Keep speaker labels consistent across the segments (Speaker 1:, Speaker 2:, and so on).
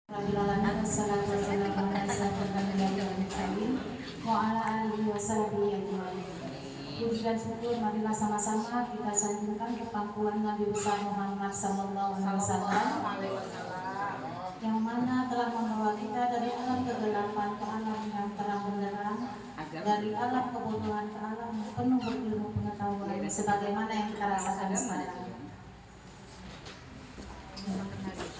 Speaker 1: Assalamualaikum warahmatullahi wabarakatuh. Puji dan syukur marilah sama-sama kita sanjungkan ke pangkuan Nabi besar Muhammad sallallahu alaihi wasallam, yang mana telah membawa kita dari alam kegelapan ke alam yang terang benderang, dari alam kebodohan ke alam yang penuh berilmu pengetahuan, sebagaimana yang kita rasakan sekarang.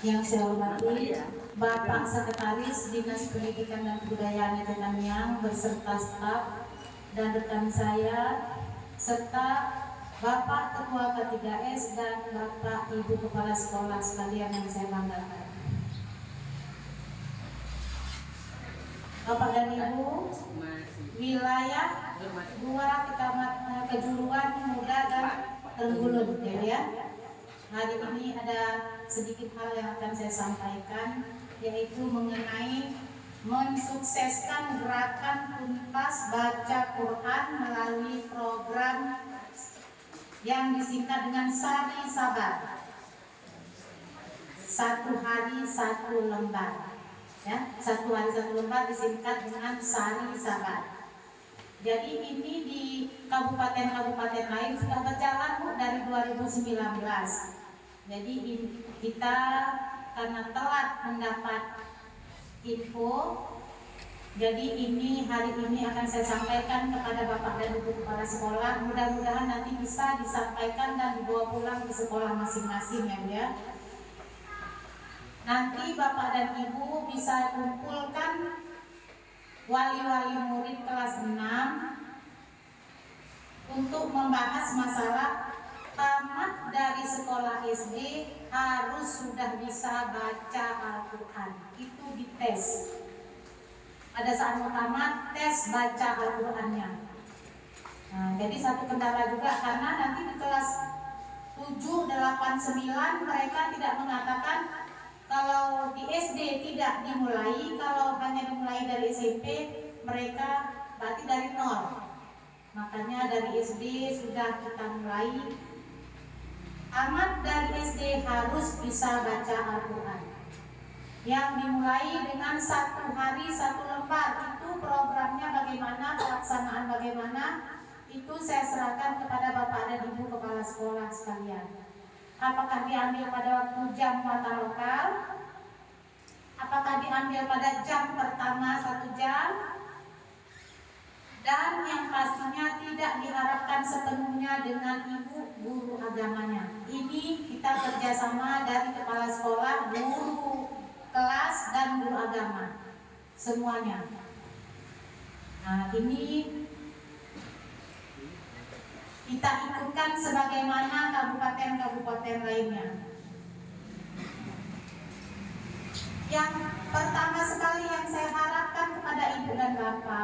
Speaker 1: Yang saya hormati Bapak Sekretaris Dinas Pendidikan dan Kebudayaan Etnamiang beserta staf dan rekan saya, serta Bapak Ketua K3S dan Bapak Ibu Kepala Sekolah sekalian yang saya banggakan. Bapak dan Ibu, wilayah 2 Kecamatan Kejuruan, Muda dan Tenggulun, ya. Hari ini ada sedikit hal yang akan saya sampaikan, yaitu mengenai mensukseskan gerakan tuntas baca Quran melalui program yang disingkat dengan Sari Sabar, 1 hari 1 lembar, ya, 1 hari 1 lembar disingkat dengan Sari Sabar. Jadi ini di kabupaten-kabupaten lain sudah berjalan dari 2019. Jadi kita karena telat mendapat info, jadi hari ini akan saya sampaikan kepada Bapak dan Ibu Kepala Sekolah. Mudah-mudahan nanti bisa disampaikan dan dibawa pulang ke sekolah masing-masing, ya. Nanti Bapak dan Ibu bisa kumpulkan wali-wali murid kelas 6 untuk membahas masalah tamat dari sekolah SD harus sudah bisa baca Al-Quran. Itu dites. Pada saat mau tamat, tes baca Al-Qurannya. Nah, jadi satu kendala juga karena nanti di kelas 7, 8, 9 mereka tidak mengatakan kalau di SD tidak dimulai, kalau hanya dimulai dari SMP mereka berarti dari 0. Makanya dari SD sudah kita mulai. Tamat dari SD harus bisa baca Al-Quran. Yang dimulai dengan 1 hari 1 lembar. Itu programnya bagaimana, pelaksanaan bagaimana, itu saya serahkan kepada Bapak dan Ibu Kepala Sekolah sekalian. Apakah diambil pada waktu jam mata lokal? Apakah diambil pada jam pertama 1 jam? Dan yang pastinya tidak diharapkan sepenuhnya dengan ibu guru agamanya. Ini kita kerjasama dari kepala sekolah, guru kelas, dan guru agama semuanya. Nah, ini kita ikutkan sebagaimana kabupaten-kabupaten lainnya. Yang pertama sekali yang saya harapkan kepada ibu dan bapak,